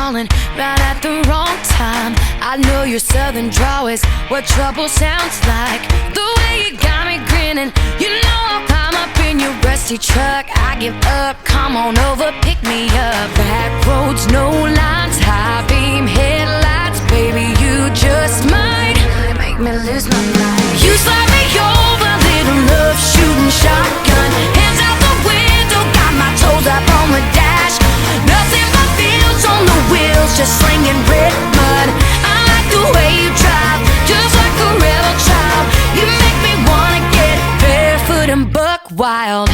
calling right at the wrong time. I know your southern drawl is what trouble sounds like. The way you got me grinning, you know I'll climb up in your rusty truck. I give up, come on over, pick me up. Back roads, no lines, high beam headlights. Baby, you just might make me lose my mind. You slide me over, little love shooting shotgun. Hands out the window, got my toes up on the dash. Nothing but fields on the wheels, just slinging red mud. I like the way you drive, just like a rebel child. You make me wanna get barefoot and buck wild.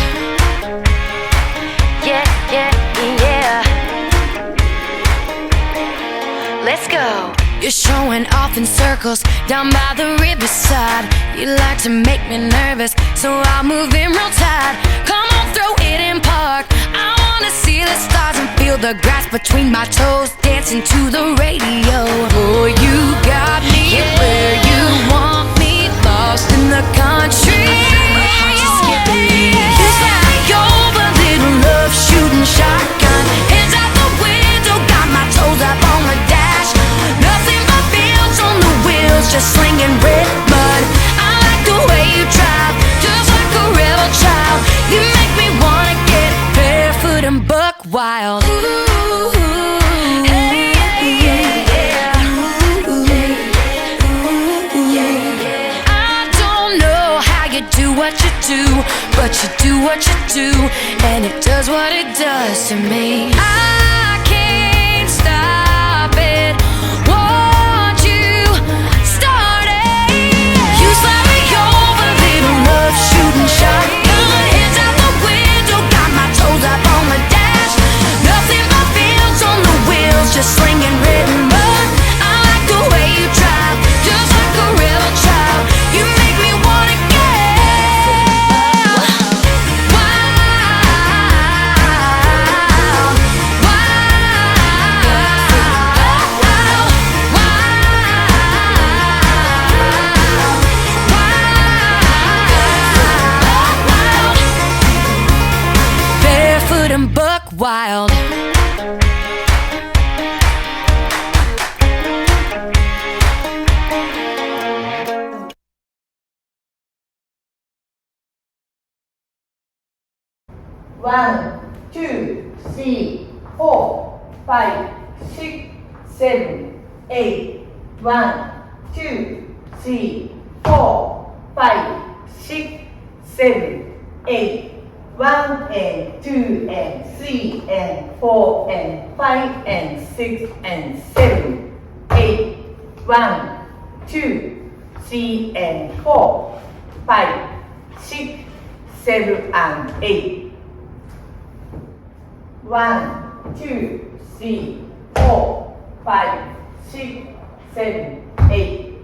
Yeah, yeah, yeah. Let's go. You're showing off in circles down by the riverside. You like to make me nervous, so I'll move in real tight. Come on, throw it in park. I wanna see the stars and feel the grass between my toes, dancing to the radio. Oh, you got me where you want me, lost in the country. You slide me over, little love shooting shotgun. Hands out the window, got my toes up on the dash. Nothing but fields on the wheels, just slinging red mud. I like the way you drive, just like a rebel child. You make me wanna get barefoot and buck wild. Ooh, hey, yeah, yeah. I don't know how you do what you do, but you do what you do, and it does what it does to me. I can't stop it. Want you started. You slide me over, little love shooting shotgun. Hands out the window, got my toes up on the dash. Nothing but fields on the wheels, just slinging red mud. I like the way you drive, just like a rebel child. You make me wanna get wild, wild, barefoot and buck wild. One, two, three, four, five, six, seven, eight. One, two, three, four, five, six, seven, eight. One and two and three and four and five and six and seven, eight. One, two, three and four, five, six, seven and eight. One, two, three, four, five, six, seven, eight.